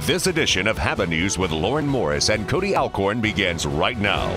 This edition of HabiNews with Lauren Morris and Cody Alcorn begins right now.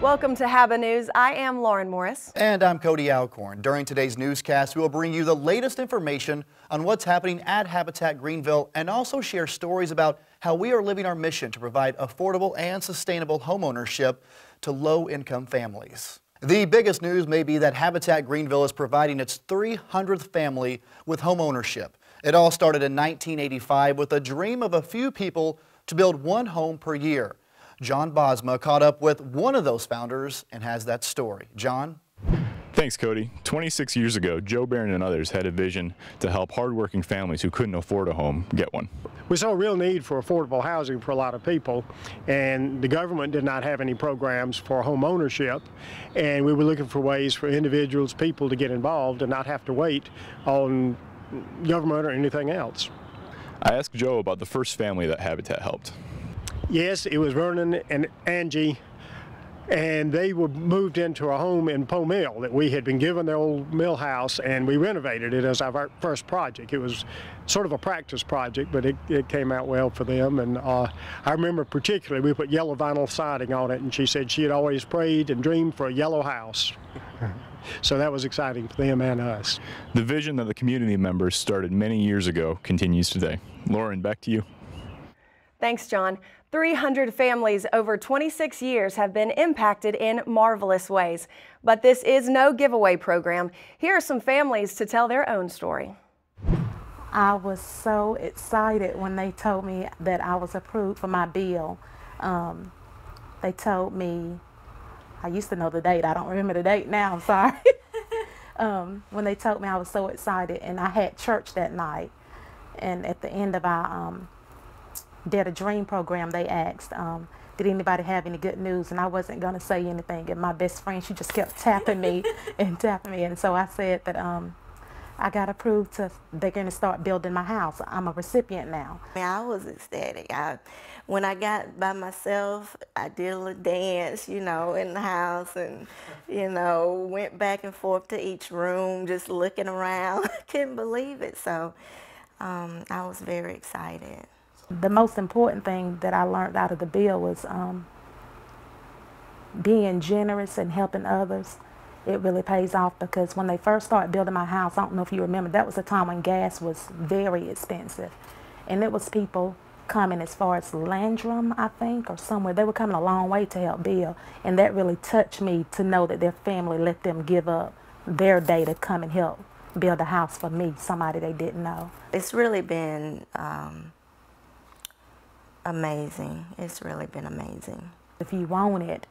Welcome to HabiNews. I am Lauren Morris. And I'm Cody Alcorn. During today's newscast, we will bring you the latest information on what's happening at Habitat Greenville and also share stories about how we are living our mission to provide affordable and sustainable homeownership to low-income families. The biggest news may be that Habitat Greenville is providing its 300th family with homeownership. It all started in 1985 with a dream of a few people to build one home per year. John Bosma caught up with one of those founders and has that story. John? Thanks, Cody. 26 years ago, Joe Barron and others had a vision to help hardworking families who couldn't afford a home get one. We saw a real need for affordable housing for a lot of people, and the government did not have any programs for home ownership, and we were looking for ways for individuals, people to get involved and not have to wait on government or anything else. I asked Joe about the first family that Habitat helped. Yes, it was Vernon and Angie, and they were moved into a home in Poe Mill that we had been given their old mill house, and we renovated it as our first project. It was sort of a practice project, but it came out well for them. And I remember particularly we put yellow vinyl siding on it, and she said she had always prayed and dreamed for a yellow house. So that was exciting for them and us. The vision that the community members started many years ago continues today. Lauren, back to you. Thanks, John. 300 families over 26 years have been impacted in marvelous ways. But this is no giveaway program. Here are some families to tell their own story. I was so excited when they told me that I was approved for my bill. They told me, I used to know the date, I don't remember the date now, I'm sorry. When they told me, I was so excited, and I had church that night. And at the end of our Dare to Dream program, they asked, did anybody have any good news? And I wasn't going to say anything. And my best friend, she just kept tapping me and tapping me. And so I said that I got approved they're going to start building my house. I'm a recipient now. I was ecstatic. When I got by myself, I did a little dance, in the house, and, went back and forth to each room, just looking around. I couldn't believe it. So I was very excited. The most important thing that I learned out of the bill was being generous and helping others. It really pays off, because when they first started building my house, I don't know if you remember, that was a time when gas was very expensive. And it was people coming as far as Landrum, I think, or somewhere. They were coming a long way to help build. And that really touched me to know that their family let them give up their day to come and help build a house for me, somebody they didn't know. It's really been amazing. It's really been amazing. If you want it,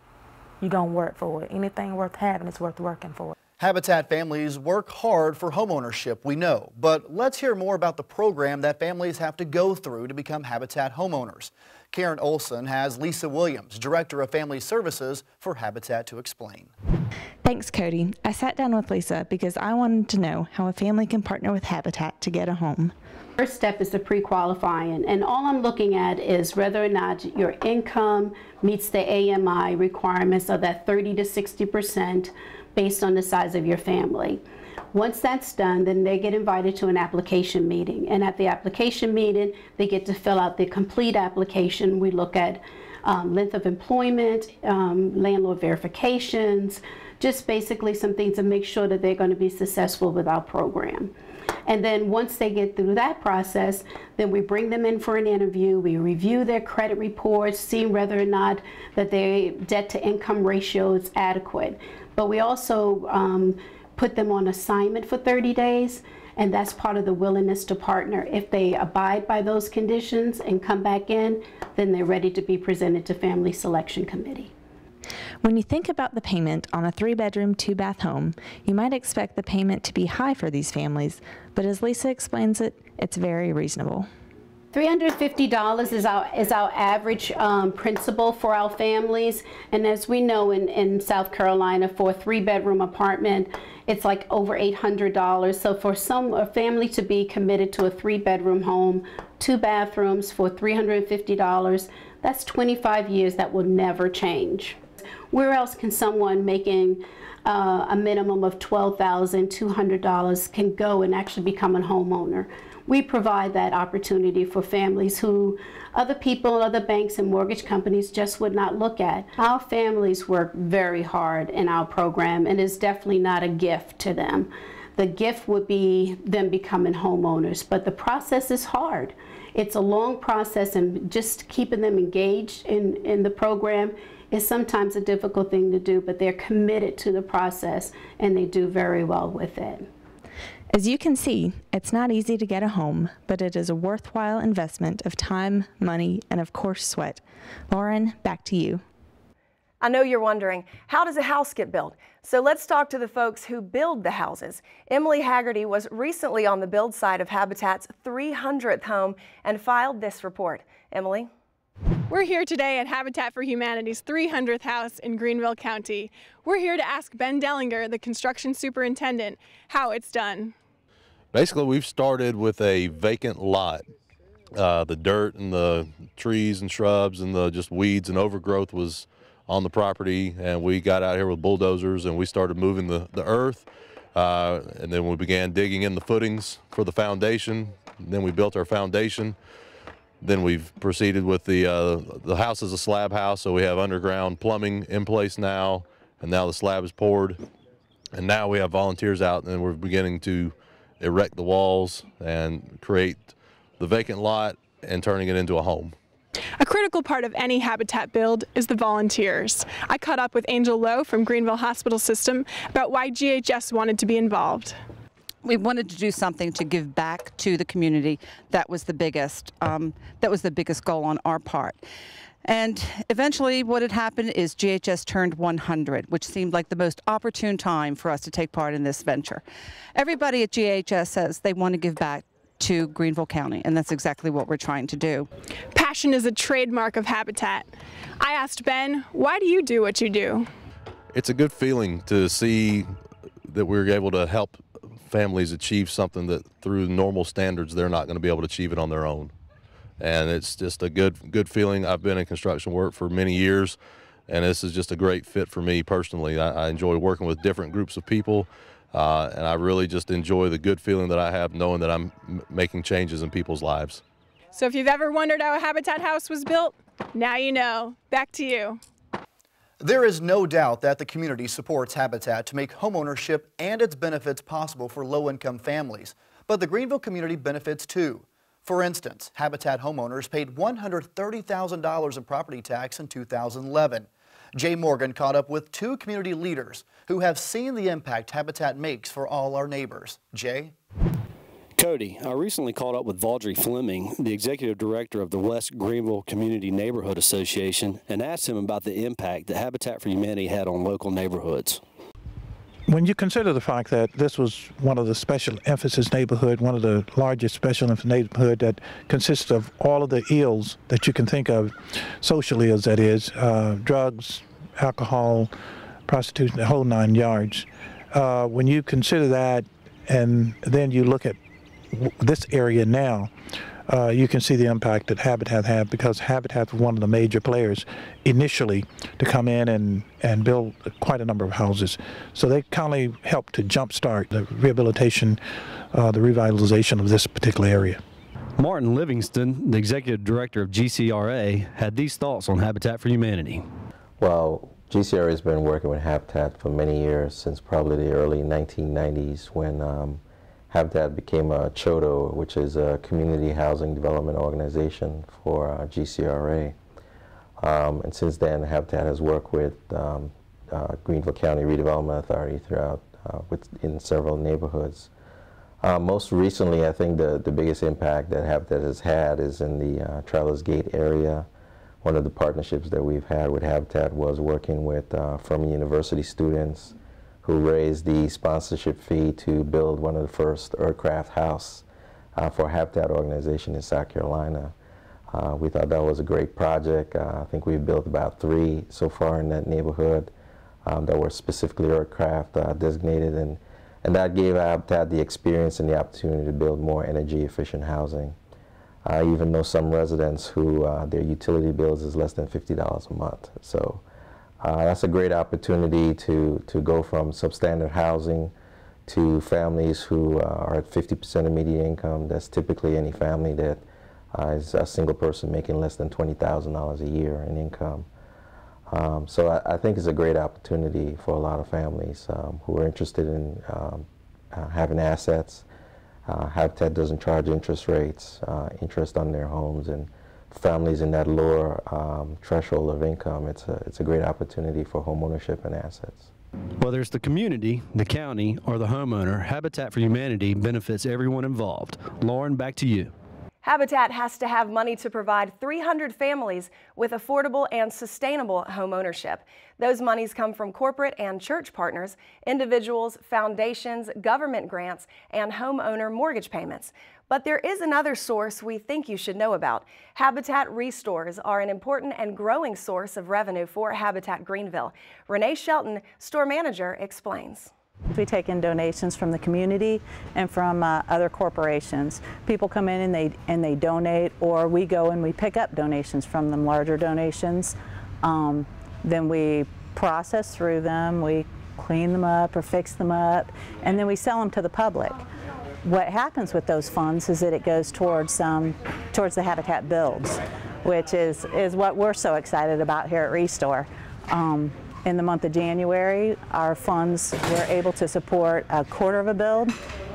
you're going to work for it. Anything worth having is worth working for. Habitat families work hard for homeownership, we know. But let's hear more about the program that families have to go through to become Habitat homeowners. Karen Olson has Lisa Williams, Director of Family Services for Habitat, to explain. Thanks, Cody. I sat down with Lisa because I wanted to know how a family can partner with Habitat to get a home. First step is the pre-qualifying, and all I'm looking at is whether or not your income meets the AMI requirements of that 30 to 60% based on the size of your family. Once that's done, then they get invited to an application meeting, and at the application meeting they get to fill out the complete application. We look at length of employment, landlord verifications, just basically some things to make sure that they're going to be successful with our program. And then once they get through that process, then we bring them in for an interview. We review their credit reports, see whether or not that their debt to income ratio is adequate. But we also put them on assignment for 30 days, and that's part of the willingness to partner. If they abide by those conditions and come back in, then they're ready to be presented to Family Selection Committee. When you think about the payment on a 3-bedroom, 2-bath home, you might expect the payment to be high for these families, but as Lisa explains it, it's very reasonable. $350 is our average principal for our families, and as we know in South Carolina, for a 3-bedroom apartment, it's like over $800. So for a family to be committed to a 3-bedroom home, 2 bathrooms for $350, that's 25 years that will never change. Where else can someone making a minimum of $12,200 can go and actually become a homeowner? We provide that opportunity for families who other people, other banks and mortgage companies just would not look at. Our families work very hard in our program, and it's definitely not a gift to them. The gift would be them becoming homeowners, but the process is hard. It's a long process, and just keeping them engaged in the program is sometimes a difficult thing to do, but they're committed to the process and they do very well with it. As you can see, it's not easy to get a home, but it is a worthwhile investment of time, money, and of course sweat. Lauren, back to you. I know you're wondering, how does a house get built? So let's talk to the folks who build the houses. Emily Haggerty was recently on the build site of Habitat's 300th home and filed this report. Emily? We're here today at Habitat for Humanity's 300th house in Greenville County. We're here to ask Ben Dellinger, the construction superintendent, how it's done. Basically, we've started with a vacant lot. The dirt and the trees and shrubs and the just weeds and overgrowth was on the property, and we got out here with bulldozers and we started moving the earth, and then we began digging in the footings for the foundation. And then we built our foundation. Then we've proceeded with the house is a slab house, so we have underground plumbing in place now, and now the slab is poured. And now we have volunteers out, and we're beginning to erect the walls and create the vacant lot and turning it into a home. A critical part of any Habitat build is the volunteers. I caught up with Angel Lowe from Greenville Hospital System about why GHS wanted to be involved. We wanted to do something to give back to the community. That was the biggest goal on our part. And eventually what had happened is GHS turned 100, which seemed like the most opportune time for us to take part in this venture. Everybody at GHS says they want to give back to Greenville County, and that's exactly what we're trying to do. Passion is a trademark of Habitat. I asked Ben, why do you do what you do? It's a good feeling to see that we're able to help families achieve something that through normal standards they're not going to be able to achieve it on their own. And it's just a good feeling. I've been in construction work for many years, and this is just a great fit for me personally. I enjoy working with different groups of people, and I really just enjoy the good feeling that I have knowing that I'm making changes in people's lives. So if you've ever wondered how a Habitat house was built, now you know. Back to you. There is no doubt that the community supports Habitat to make homeownership and its benefits possible for low-income families. But the Greenville community benefits too. For instance, Habitat homeowners paid $130,000 in property tax in 2011. Jay Morgan caught up with two community leaders who have seen the impact Habitat makes for all our neighbors. Jay? Cody, I recently caught up with Valdry Fleming, the executive director of the West Greenville Community Neighborhood Association, and asked him about the impact that Habitat for Humanity had on local neighborhoods. When you consider the fact that this was one of the special emphasis neighborhood, one of the largest special emphasis neighborhood that consists of all of the ills that you can think of, social ills that is, drugs, alcohol, prostitution, the whole 9 yards. When you consider that and then you look at this area now, you can see the impact that Habitat had, because Habitat was one of the major players initially to come in and build quite a number of houses. So they kind of helped to jumpstart the rehabilitation, the revitalization of this particular area. Martin Livingston, the executive director of GCRA, had these thoughts on Habitat for Humanity. Well, GCRA has been working with Habitat for many years, since probably the early 1990s when Habitat became a CHODO, which is a community housing development organization for GCRA. And since then, Habitat has worked with Greenville County Redevelopment Authority throughout in several neighborhoods. Most recently, I think the biggest impact that Habitat has had is in the Travelers Gate area. One of the partnerships that we've had with Habitat was working with Furman University students who raised the sponsorship fee to build one of the first aircraft house for a Habitat organization in South Carolina. We thought that was a great project. I think we've built about 3 so far in that neighborhood that were specifically aircraft designated, and that gave Habitat the experience and the opportunity to build more energy efficient housing. I even know some residents who their utility bills is less than $50 a month. So That's a great opportunity to go from substandard housing to families who are at 50% of median income. That's typically any family that is a single person making less than $20,000 a year in income. So I think it's a great opportunity for a lot of families who are interested in having assets. Habitat doesn't charge interest rates, interest on their homes, and families in that lower threshold of income, it's a great opportunity for home ownership and assets. Whether it's the community, the county, or the homeowner, Habitat for Humanity benefits everyone involved. Lauren, back to you. Habitat has to have money to provide 300 families with affordable and sustainable home ownership. Those monies come from corporate and church partners, individuals, foundations, government grants, and homeowner mortgage payments. But there is another source we think you should know about. Habitat Restores are an important and growing source of revenue for Habitat Greenville. Renee Shelton, store manager, explains. We take in donations from the community and from other corporations. People come in and they donate, or we go and we pick up donations from them, larger donations. Then we process through them, we clean them up or fix them up, and then we sell them to the public. What happens with those funds is that it goes towards the Habitat builds, which is what we're so excited about here at Restore. In the month of January, our funds were able to support a quarter of a build.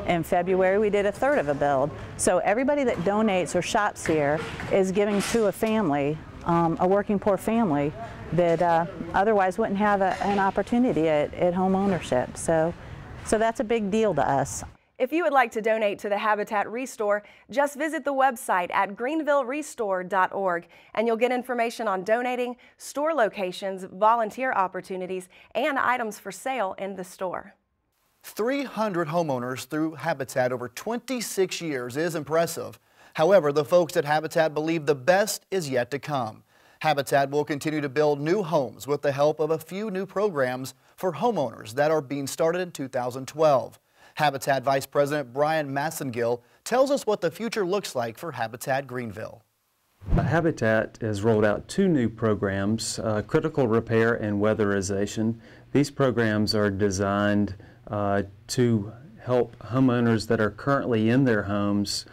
In February, we did a third of a build. So everybody that donates or shops here is giving to a family, a working poor family that otherwise wouldn't have an opportunity at home ownership. So that's a big deal to us. If you would like to donate to the Habitat Restore, just visit the website at greenvillerestore.org and you'll get information on donating, store locations, volunteer opportunities, and items for sale in the store. 300 homeowners through Habitat over 26 years is impressive. However, the folks at Habitat believe the best is yet to come. Habitat will continue to build new homes with the help of a few new programs for homeowners that are being started in 2012. Habitat Vice President Brian Massengill tells us what the future looks like for Habitat Greenville. Habitat has rolled out two new programs, critical repair and weatherization. These programs are designed to help homeowners that are currently in their homes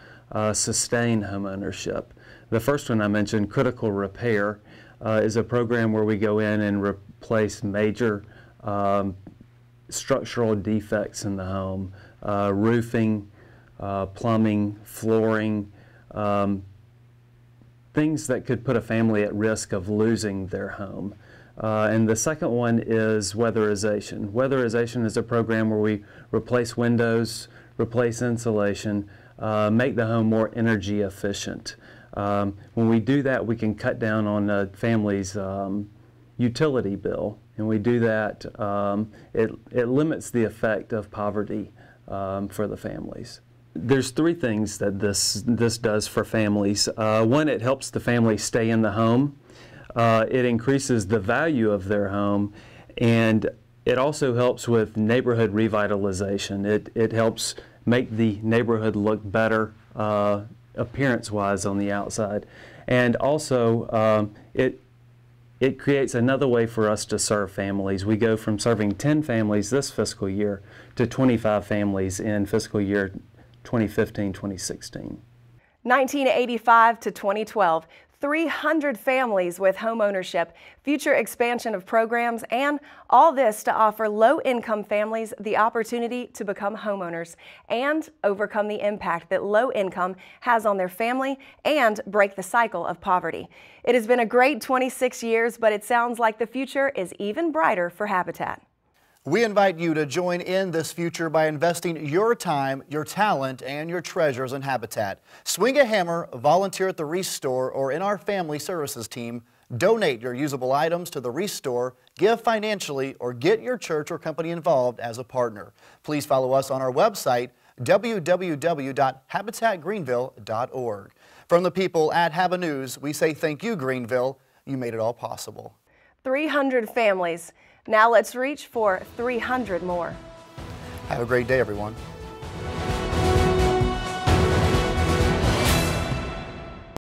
sustain home ownership. The first one I mentioned, critical repair, is a program where we go in and replace major structural defects in the home, roofing, plumbing, flooring, things that could put a family at risk of losing their home. And the second one is weatherization. Weatherization is a program where we replace windows, replace insulation, make the home more energy efficient. When we do that, we can cut down on a family's utility bill. And we do that, it limits the effect of poverty for the families. There's three things that this does for families. One, it helps the family stay in the home. It increases the value of their home, and it also helps with neighborhood revitalization. It helps make the neighborhood look better appearance-wise on the outside. And also, it creates another way for us to serve families. We go from serving 10 families this fiscal year to 25 families in fiscal year 2015-2016. 1985 to 2012, 300 families with home ownership, future expansion of programs, and all this to offer low-income families the opportunity to become homeowners and overcome the impact that low income has on their family and break the cycle of poverty. It has been a great 26 years, but it sounds like the future is even brighter for Habitat. We invite you to join in this future by investing your time, your talent, and your treasures in Habitat. Swing a hammer, volunteer at the Restore, or in our family services team. Donate your usable items to the Restore, give financially, or get your church or company involved as a partner. Please follow us on our website, www.habitatgreenville.org. From the people at HabiNews, we say thank you, Greenville. You made it all possible. 300 families. Now let's reach for 300 more. Have a great day, everyone.